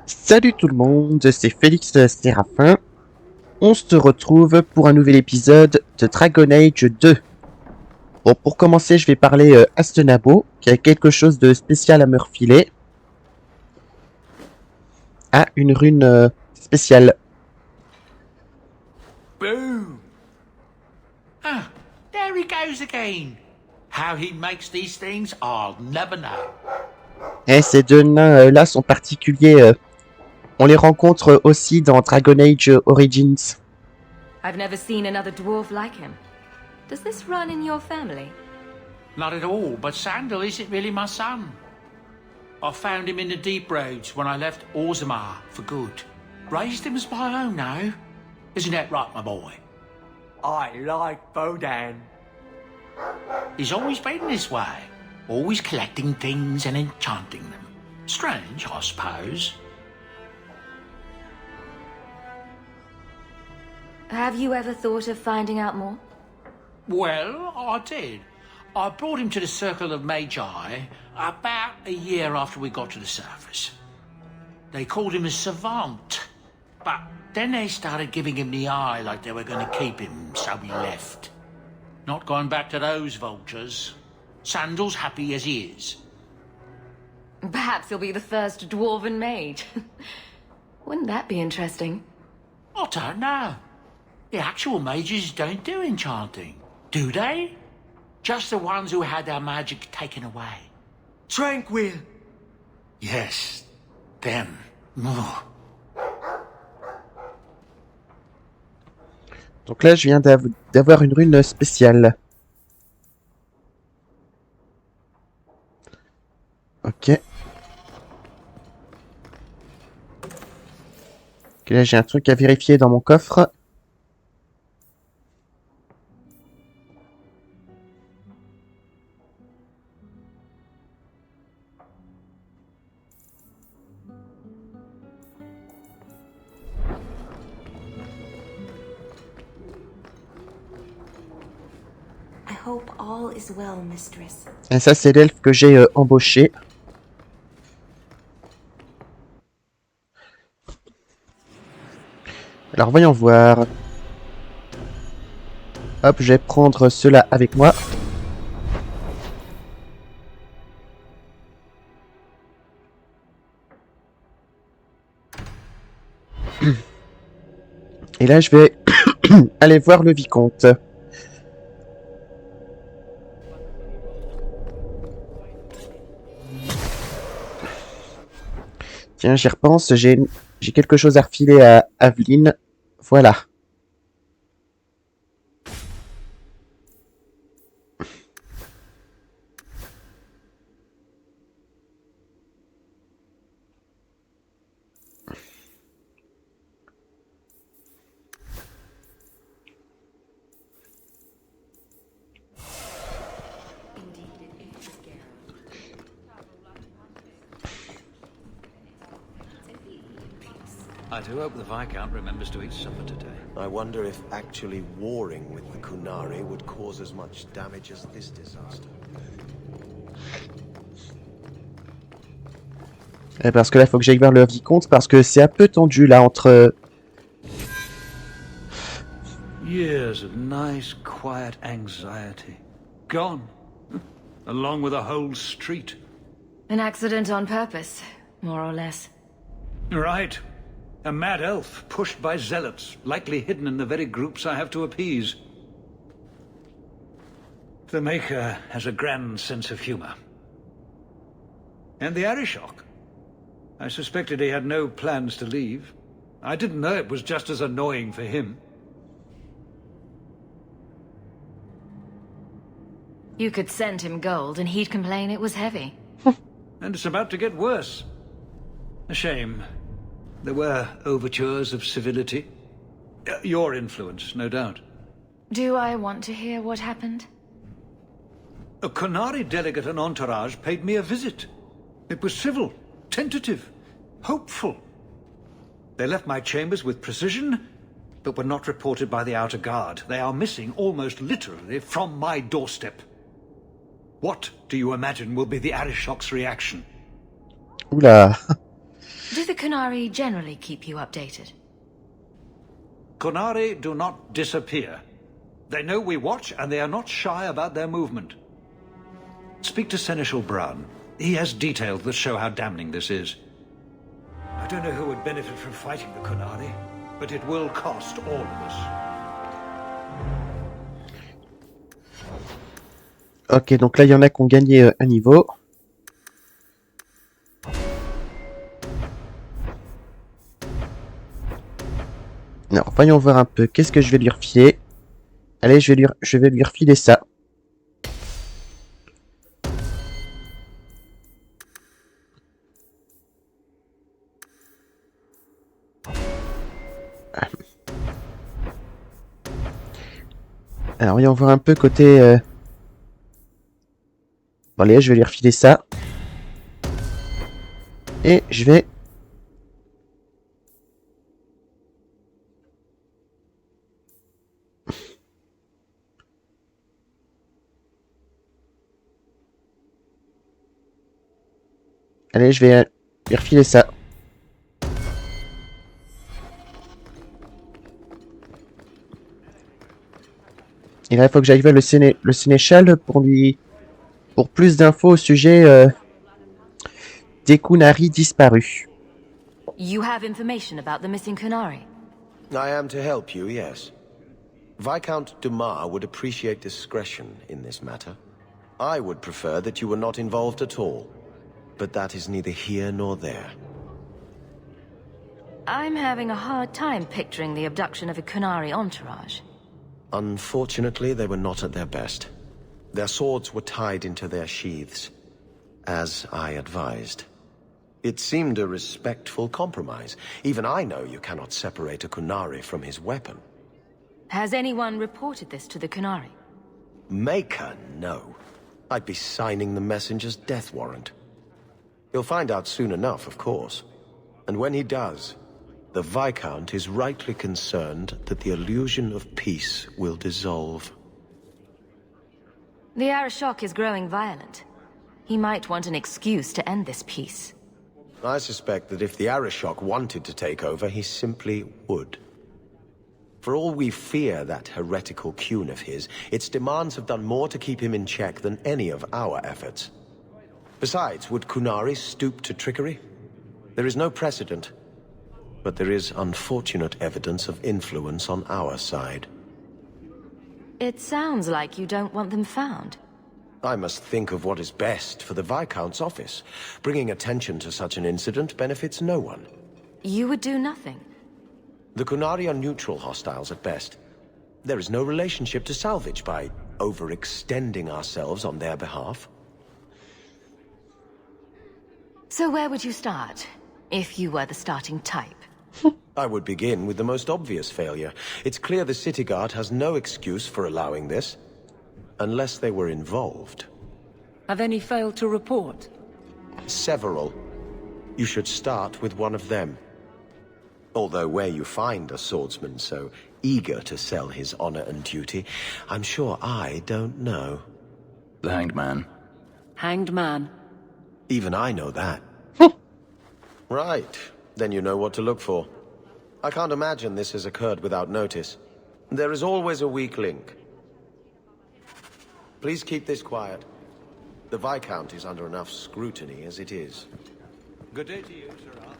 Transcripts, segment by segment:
Salut tout le monde, c'est Félix Séraphin. On se retrouve pour un nouvel épisode de Dragon Age 2. Bon, pour commencer, je vais parler Astenabo, qui a quelque chose de spécial à me refiler. Ah, une rune spéciale. Boom! Ah, there he goes again. How he makes these things, I'll never know. Et ces deux nains-là sont particuliers. On les rencontre aussi dans Dragon Age Origins. I've never seen another dwarf like him. Does this run in your family? Not at all, but Sandal isn't really my son. I found him in the deep roads when I left Orzammar for good. Raised him as my own now. Isn't that right, my boy? I like Bodan. He's always been this way. Always collecting things and enchanting them. Strange, I suppose. Have you ever thought of finding out more? Well, I did. I brought him to the Circle of Magi about a year after we got to the surface. They called him a savant, but then they started giving him the eye like they were going to keep him, so he left. Not going back to those vultures. Sandal's happy as he is. Perhaps he'll be the first dwarven mage. Wouldn't that be interesting? I don't know. The actual mages don't do enchanting, do they? Just the ones who had their magic taken away. Tranquil. Yes, them. Oh. Donc là, je viens d'avoir une rune spéciale. Ok. Ok, là, j'ai un truc à vérifier dans mon coffre. I hope all is well, mistress. Et ça, c'est l'elfe que j'ai embauché. Alors, voyons voir. Hop, je vais prendre cela avec moi. Et là, je vais aller voir le vicomte. Tiens, j'y repense, j'ai quelque chose à refiler à Aveline. Voilà. I do hope the Viscount remembers to eat supper today. I wonder if actually warring with the Kunari would cause as much damage as this disaster. Parce que là, il faut que j'aille vers le vicomte, parce que c'est un peu tendu, là, entre... Years of nice, quiet anxiety. Gone. Along with a whole street. An accident on purpose, more or less. Right. A mad elf pushed by zealots, likely hidden in the very groups I have to appease. The Maker has a grand sense of humor. And the Arishok. I suspected he had no plans to leave. I didn't know it was just as annoying for him. You could send him gold and he'd complain it was heavy. And it's about to get worse. A shame. There were overtures of civility. Your influence, no doubt. Do I want to hear what happened? A Kunari delegate and entourage paid me a visit. It was civil, tentative, hopeful. They left my chambers with precision, but were not reported by the outer guard. They are missing almost literally from my doorstep. What do you imagine will be the Arishok's reaction? Oula. Do the Kunari generally keep you updated? Kunari do not disappear. They know we watch, and they are not shy about their movement. Speak to Seneschal Brown. He has details that show how damning this is. I don't know who would benefit from fighting the Kunari, but it will cost all of us. Ok, donc là, il y en a qui ont gagné un niveau. Alors, voyons voir un peu. Qu'est-ce que je vais lui refiler? Allez, je vais lui refiler ça. Alors, voyons voir un peu côté... Bon, allez, je vais lui refiler ça. Et je vais... Allez, je vais lui refiler ça. Et là, il faut que j'aille voir le sénéchal pour plus d'infos au sujet des Kunari disparus. You have information about the missing Kunari? I am to help you, yes. Viscount Dumas would appreciate discretion in this matter. I would prefer that you were not involved at all. But that is neither here nor there. I'm having a hard time picturing the abduction of a Kunari entourage. Unfortunately, they were not at their best. Their swords were tied into their sheaths, as I advised. It seemed a respectful compromise. Even I know you cannot separate a Kunari from his weapon. Has anyone reported this to the Kunari? Maker, no. I'd be signing the messenger's death warrant. He'll find out soon enough, of course. And when he does, the Viscount is rightly concerned that the illusion of peace will dissolve. The Arashok is growing violent. He might want an excuse to end this peace. I suspect that if the Arashok wanted to take over, he simply would. For all we fear that heretical Qun of his, its demands have done more to keep him in check than any of our efforts. Besides, would Kunari stoop to trickery? There is no precedent. But there is unfortunate evidence of influence on our side. It sounds like you don't want them found. I must think of what is best for the Viscount's office. Bringing attention to such an incident benefits no one. You would do nothing. The Kunari are neutral hostiles at best. There is no relationship to salvage by overextending ourselves on their behalf. So where would you start, if you were the starting type? I would begin with the most obvious failure. It's clear the City Guard has no excuse for allowing this. Unless they were involved. Have any failed to report? Several. You should start with one of them. Although where you find a swordsman so eager to sell his honor and duty, I'm sure I don't know. The Hanged Man. Hanged Man. Even I know that. Right. Then you know what to look for. I can't imagine this has occurred without notice. There is always a weak link. Please keep this quiet. The Viscount is under enough scrutiny as it is. Good day to you, Sirrah.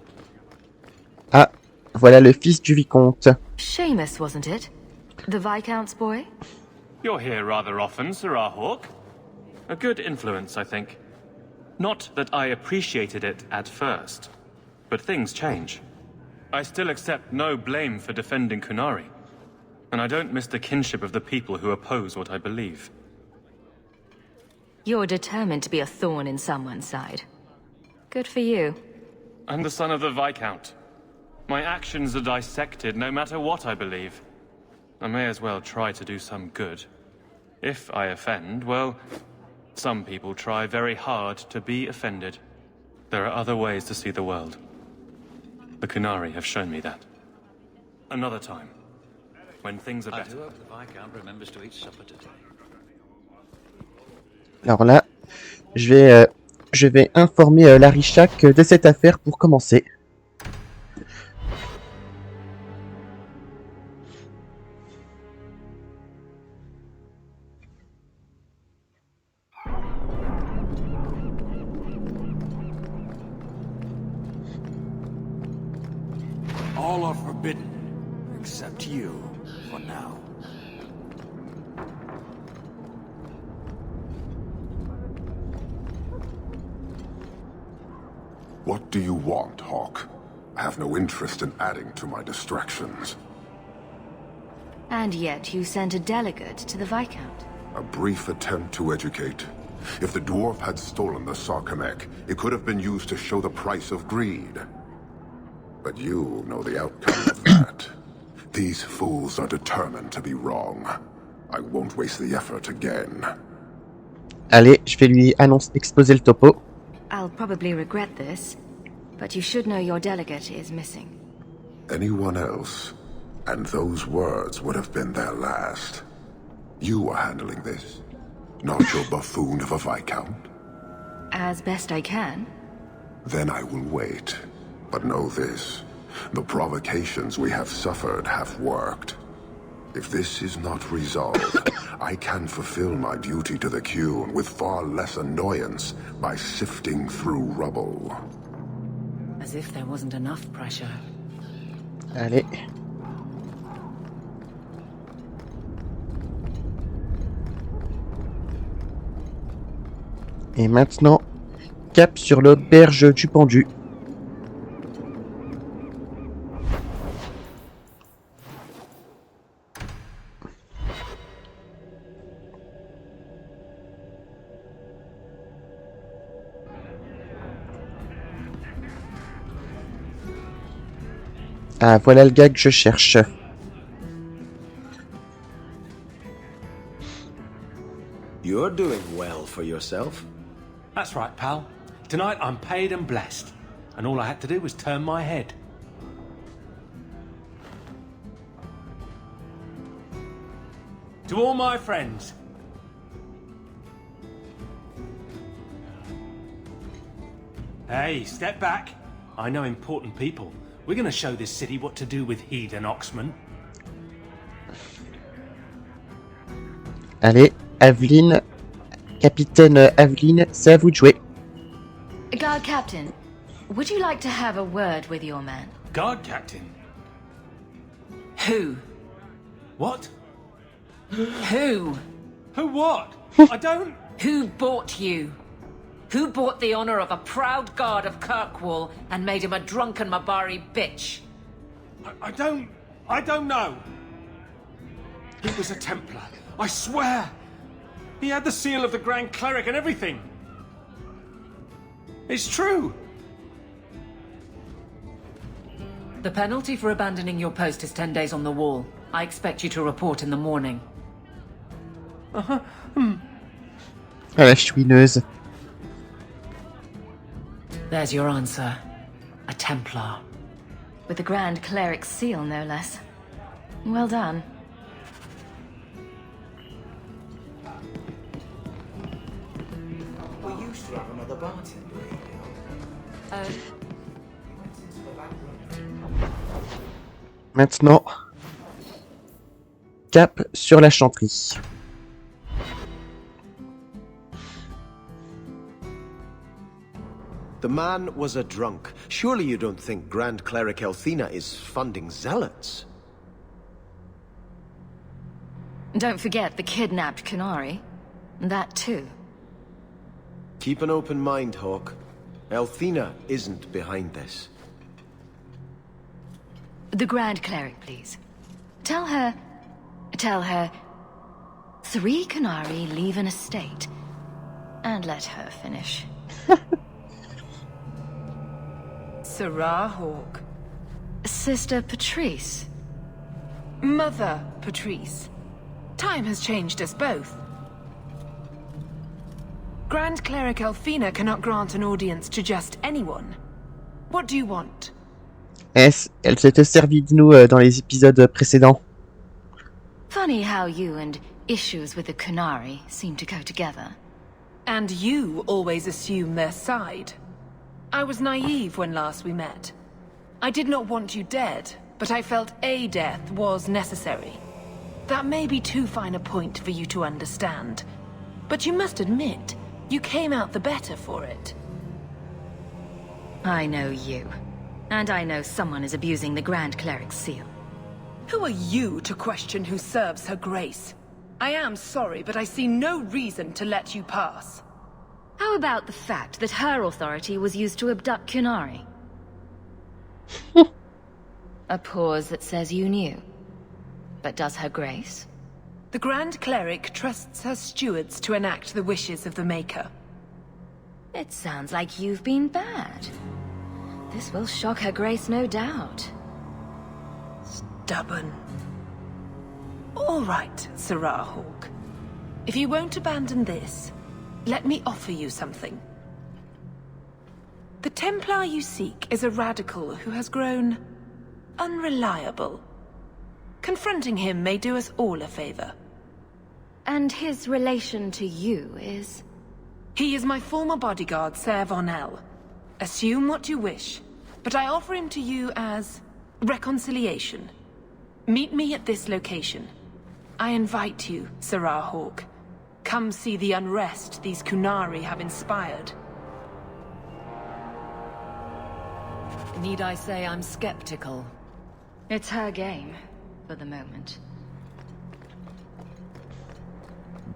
Ah, voilà le fils du vicomte. Seamus, wasn't it? The Viscount's boy? You're here rather often, Sirrah Hawke. A good influence, I think. Not that I appreciated it at first, but things change. I still accept no blame for defending Kunari, and I don't miss the kinship of the people who oppose what I believe. You're determined to be a thorn in someone's side. Good for you. I'm the son of the Viscount. My actions are dissected no matter what I believe. I may as well try to do some good. If I offend, well, some people try very hard to be offended. There are other ways to see the world. The Kunari have shown me that. Another time, when things are I better. do hope the Viscount remembers to eat supper today. Alors là, je vais informer Larishak de cette affaire pour commencer. All are forbidden, except you, for now. What do you want, Hawk? I have no interest in adding to my distractions. And yet you sent a delegate to the Viscount. A brief attempt to educate. If the dwarf had stolen the Sarkamek, it could have been used to show the price of greed. But you know the outcome of that. These fools are determined to be wrong. I won't waste the effort again. Allez, je vais lui exposer le topo. I'll probably regret this, but you should know your delegate is missing. Anyone else, and those words would have been their last. You are handling this, not your buffoon of a Viscount. As best I can. Then I will wait. But know this, the provocations we have suffered have worked. If this is not resolved, I can fulfill my duty to the Qun with far less annoyance by sifting through rubble. As if there wasn't enough pressure. Allez. Et maintenant, cap sur l'auberge du pendu. Ah, voilà le gars que je cherche. You're doing well for yourself. That's right, pal. Tonight I'm paid and blessed, and all I had to do was turn my head. To all my friends. Hey, step back. I know important people. We're gonna show this city what to do with heathen Oxman. Allez, Aveline, capitaine Aveline, c'est à vous de jouer. Guard Captain, would you like to have a word with your man? Guard Captain? Who? What? Who? Who what? I don't... Who bought you? Who bought the honor of a proud guard of Kirkwall and made him a drunken Mabari bitch? I don't know. He was a Templar, I swear. He had the seal of the Grand Cleric and everything. It's true. The penalty for abandoning your post is 10 days on the wall. I expect you to report in the morning. Ah, la chouineuse. There's your answer. A Templar. With the Grand Cleric's seal, no less. Well done. We used to have another bartender here. Maintenant, cap sur la chanterie. The man was a drunk. Surely you don't think Grand Cleric Elthina is funding zealots? Don't forget the kidnapped Qunari. That too. Keep an open mind, Hawk. Elthina isn't behind this. The Grand Cleric, please. Tell her... 3 Qunari leave an estate. And let her finish. Sarah Hawk. Sister Patrice. Mother Patrice. Time has changed us both. Grand Cleric Elthina cannot grant an audience to just anyone. What do you want? Elle s'était servie de nous dans les épisodes précédents. Funny how you and issues with the Qunari seem to go together. And you always assume their side. I was naive when last we met. I did not want you dead, but I felt a death was necessary. That may be too fine a point for you to understand. But you must admit, you came out the better for it. I know you. And I know someone is abusing the Grand Cleric's seal. Who are you to question who serves her grace? I am sorry, but I see no reason to let you pass. How about the fact that her authority was used to abduct Kunari? A pause that says you knew. But does her grace? The Grand Cleric trusts her stewards to enact the wishes of the Maker. It sounds like you've been bad. This will shock her grace, no doubt. Stubborn. All right, Sirrah Hawk. If you won't abandon this, let me offer you something. The Templar you seek is a radical who has grown unreliable. Confronting him may do us all a favor. And his relation to you is? He is my former bodyguard, Ser Vonel. Assume what you wish, but I offer him to you as reconciliation. Meet me at this location. I invite you, Sirrah Hawk. Come see the unrest these Kunari have inspired. Need I say I'm skeptical? It's her game, for the moment.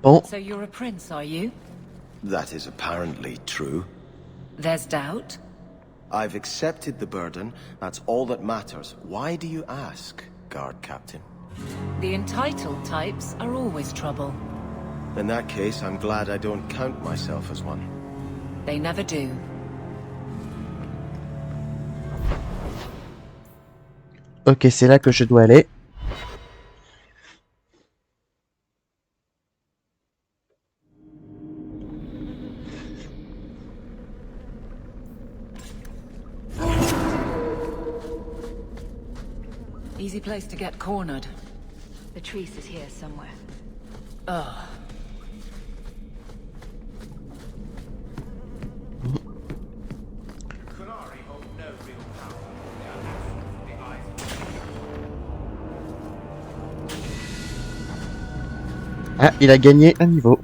Bon. So you're a prince, are you? That is apparently true. There's doubt? I've accepted the burden. That's all that matters. Why do you ask, Guard Captain? The entitled types are always trouble. In that case, I'm glad I don't count myself as one. They never do. Ok, c'est là que je dois aller. Easy place to get cornered. Patrice is here somewhere. Ugh. Ah, il a gagné un niveau.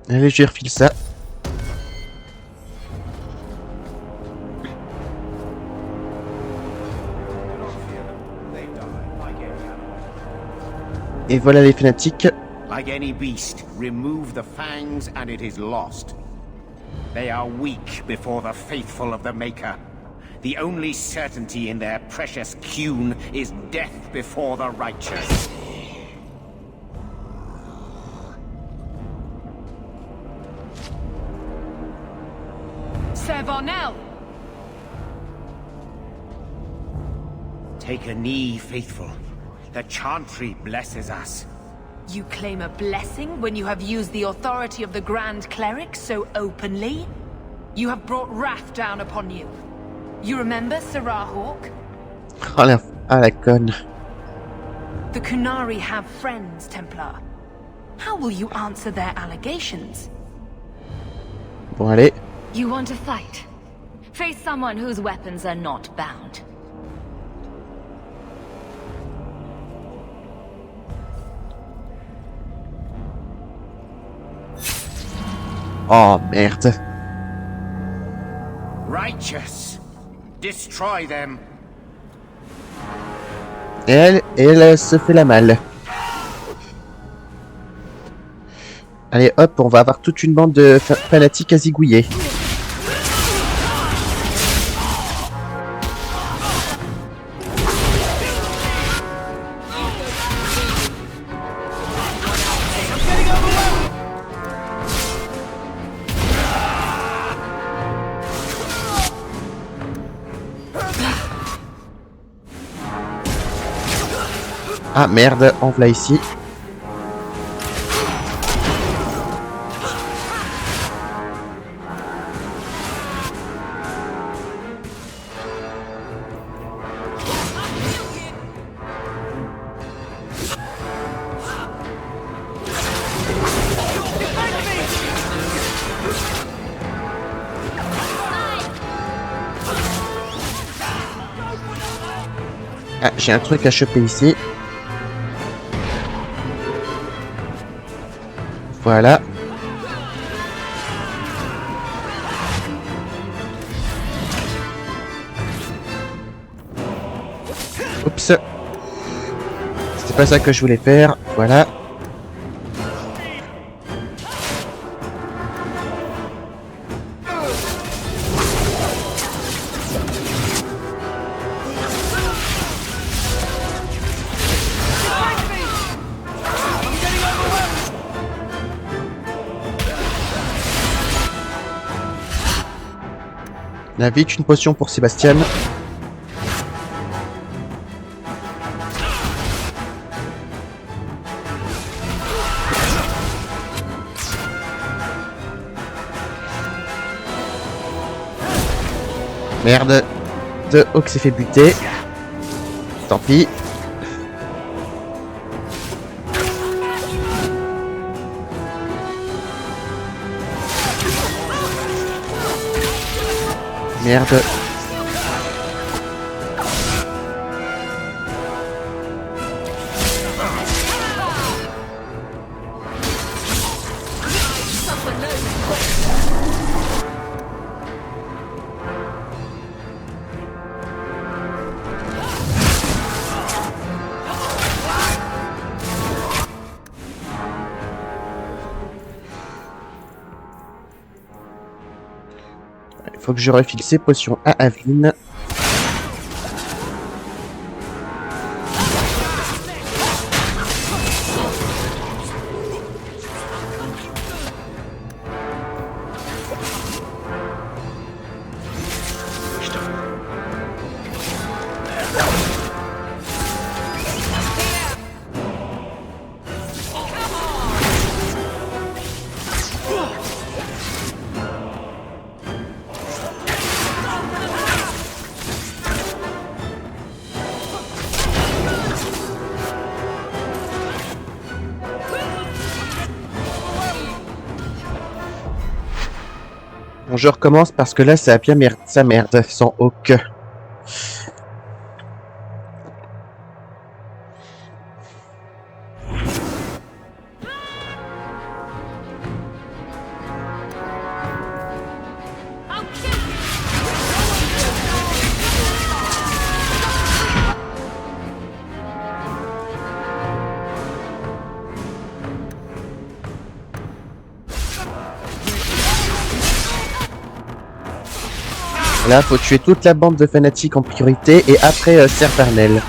Allez, je lui refile ça. Et voilà les fanatiques. Like any beast, remove the fangs and it is lost. They are weak before the faithful of the Maker. The only certainty in their precious Qun is death before the righteous. Ser Vonel! Take a knee, faithful. The Chantry blesses us. You claim a blessing when you have used the authority of the Grand Cleric so openly? You have brought wrath down upon you. You remember, Sirrah Hawk? Oh la conne. The Kunari have friends, Templar. How will you answer their allegations? Bon, allez. You want to fight? Face someone whose weapons are not bound. Oh, merde. Righteous. Destroy them. Et elle se fait la malle. Allez, hop, on va avoir toute une bande de fanatiques à zigouiller. Ah merde, en voilà ici. Ah, j'ai un truc à choper ici. Voilà. Oups. C'est pas ça que je voulais faire. Voilà. Là, vite, une potion pour Sébastien. Merde. De Hawk s'est fait buter. Tant pis. Merde. Il faut que je refile ces potions à Aveline. Bon, je recommence parce que là, ça a bien sa merde sans Hawk. Là, faut tuer toute la bande de fanatiques en priorité et après Ser Parnell.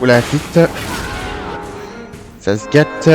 Oula, vite. Ça se gâte.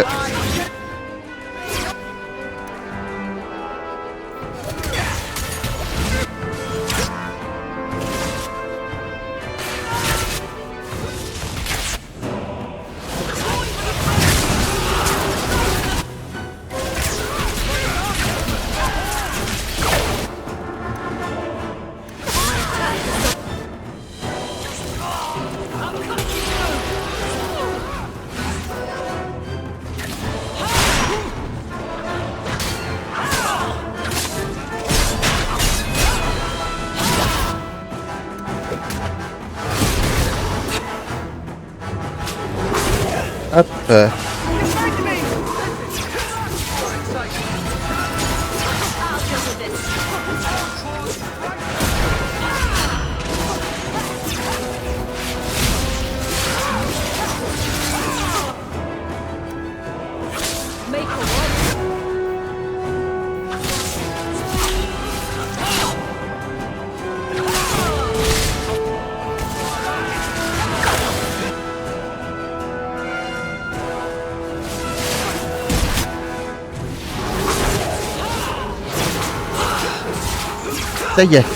Ça y est.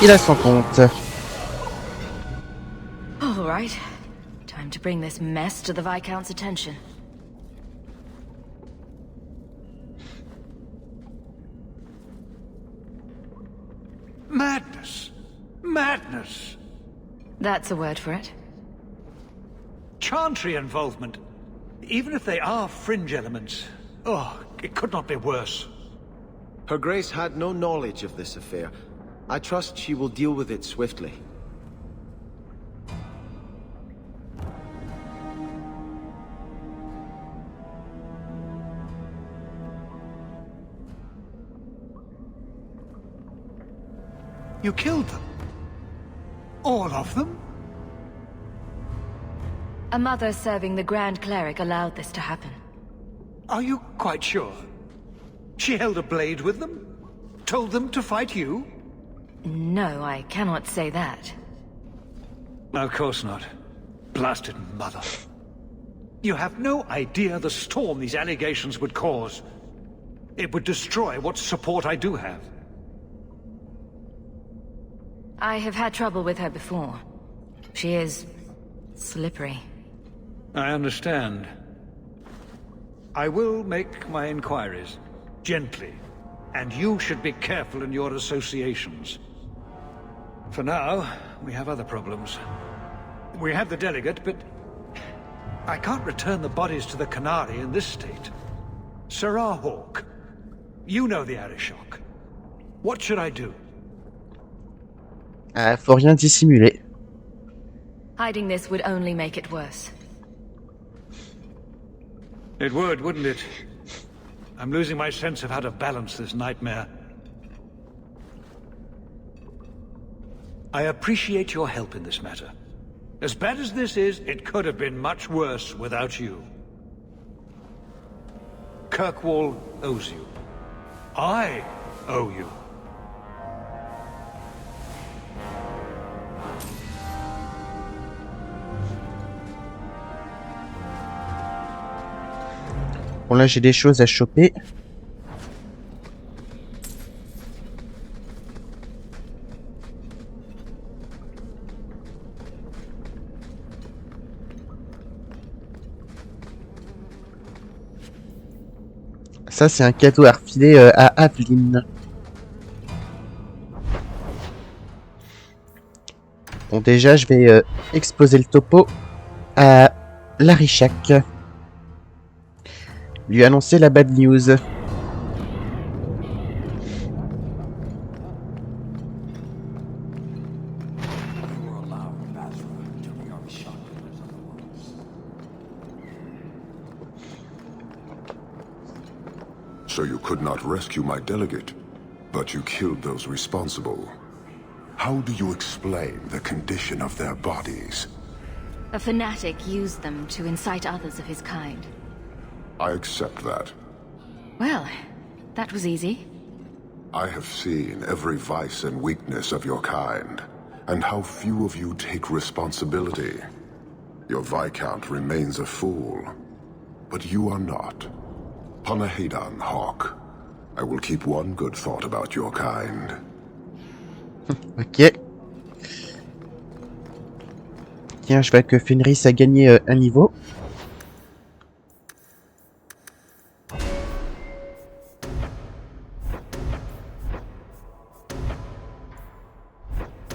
Il a son compte. All right. Time to bring this mess to the Viscount's attention. Madness! Madness! That's a word for it. Chantry involvement. Even if they are fringe elements. Oh, it could not be worse. Her Grace had no knowledge of this affair. I trust she will deal with it swiftly. You killed them? All of them? A mother serving the Grand Cleric allowed this to happen. Are you quite sure? She held a blade with them? Told them to fight you? No, I cannot say that. Of course not. Blasted mother. You have no idea the storm these allegations would cause. It would destroy what support I do have. I have had trouble with her before. She is slippery. I understand. I will make my inquiries. Gently. And you should be careful in your associations. For now, we have other problems. We have the delegate, but I can't return the bodies to the Canary in this state. Sirrah Hawk, you know the Arishok. What should I do? Faut rien dissimuler. Hiding this would only make it worse. It would, wouldn't it? I'm losing my sense of how to balance this nightmare. I appreciate your help in this matter. As bad as this is, it could have been much worse without you. Kirkwall owes you. I owe you. Bon là j'ai des choses à choper. Ça c'est un cadeau à refiler à Aveline. Bon déjà je vais exposer le topo à Larichak. Lui annoncer la bad news. So you could not rescue my delegate, but you killed those responsible. How do you explain the condition of their bodies? A fanatic used them to incite others of his kind. I accept that. Well, that was easy. I have seen every vice and weakness of your kind, and how few of you take responsibility. Your Viscount remains a fool, but you are not. Panahedan, Hawk. I will keep one good thought about your kind. Ok. Tiens, je vois que Fenris a gagné un niveau.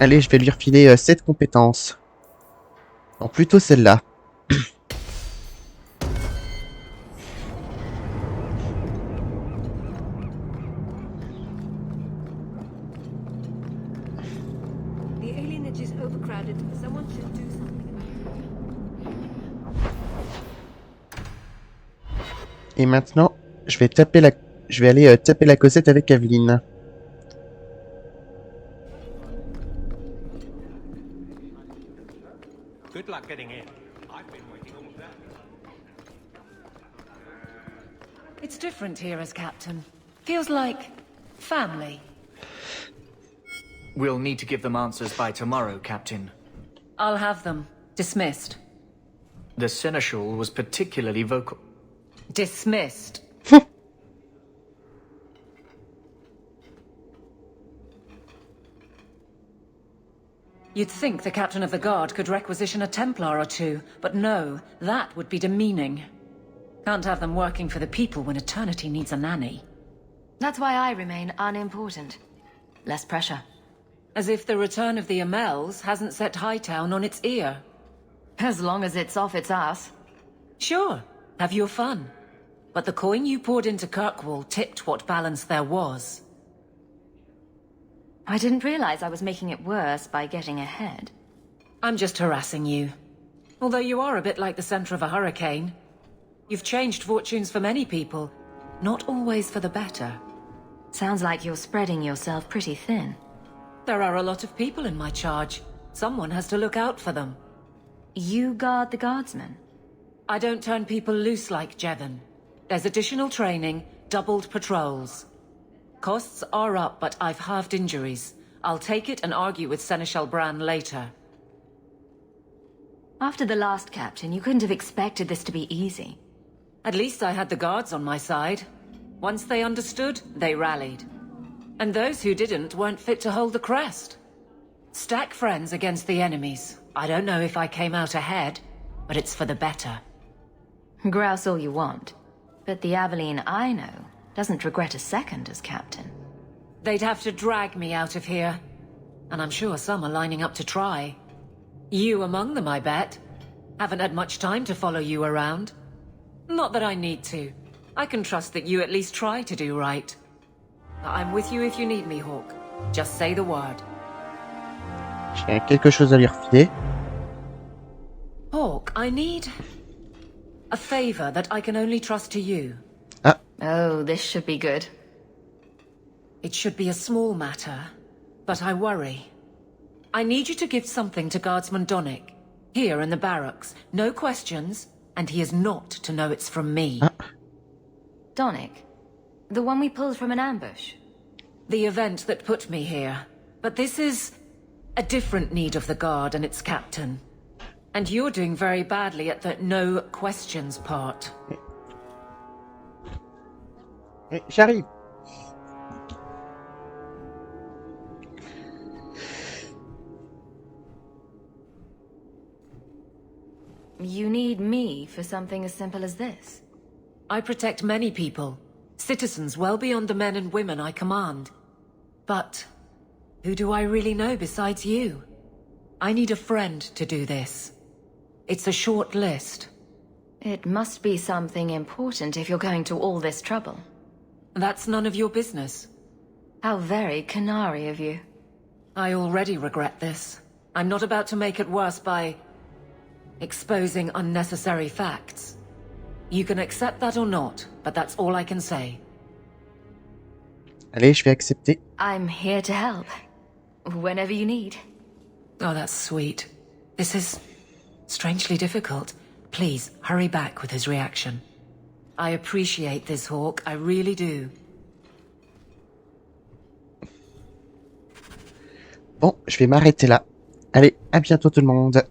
Allez, je vais lui refiler cette compétence. Non, plutôt celle-là. The alienage is overcrowded. Someone should do something about it. Et maintenant, je vais aller taper la causette avec Aveline. Good luck getting in. I've been waiting all day. It's different here as captain. Feels like family. We'll need to give them answers by tomorrow, Captain. I'll have them. Dismissed. The Seneschal was particularly vocal. Dismissed. You'd think the captain of the guard could requisition a Templar or two, but no, that would be demeaning. Can't have them working for the people when eternity needs a nanny. That's why I remain unimportant. Less pressure. As if the return of the Amels hasn't set Hightown on its ear. As long as it's off its ass. Sure, have your fun. But the coin you poured into Kirkwall tipped what balance there was. I didn't realize I was making it worse by getting ahead. I'm just harassing you. Although you are a bit like the center of a hurricane. You've changed fortunes for many people, not always for the better. Sounds like you're spreading yourself pretty thin. There are a lot of people in my charge. Someone has to look out for them. You guard the guardsmen? I don't turn people loose like Jevon. There's additional training, doubled patrols. Costs are up, but I've halved injuries. I'll take it and argue with Seneschal Bran later. After the last captain, you couldn't have expected this to be easy. At least I had the guards on my side. Once they understood, they rallied. And those who didn't weren't fit to hold the crest. Stack friends against the enemies. I don't know if I came out ahead, but it's for the better. Grouse all you want. But the Aveline I know doesn't regret a second as captain. They'd have to drag me out of here. And I'm sure some are lining up to try. You among them, I bet. Haven't had much time to follow you around. Not that I need to. I can trust that you at least try to do right. I'm with you if you need me, Hawk. Just say the word. J'ai quelque chose à lui refiler. Hawk, I need a favor that I can only trust to you. Ah. Oh, this should be good. It should be a small matter, but I worry. I need you to give something to Guardsman Donnick, here in the barracks. No questions, and he is not to know it's from me. Ah. Donnick? The one we pulled from an ambush? The event that put me here. But this is a different need of the Guard and its captain. And you're doing very badly at the no questions part. J'arrive. You need me for something as simple as this? I protect many people. Citizens well beyond the men and women I command. But who do I really know besides you? I need a friend to do this. It's a short list. It must be something important if you're going to all this trouble. That's none of your business. How very canary of you. I already regret this. I'm not about to make it worse by exposing unnecessary facts. You can accept that or not, but that's all I can say. Allez, je vais accepter. I'm here to help. Whenever you need. Oh, that's sweet. This is strangely difficult. Please, hurry back with his reaction. I appreciate this, Hawk. I really do. Bon, je vais m'arrêter là. Allez, à bientôt tout le monde.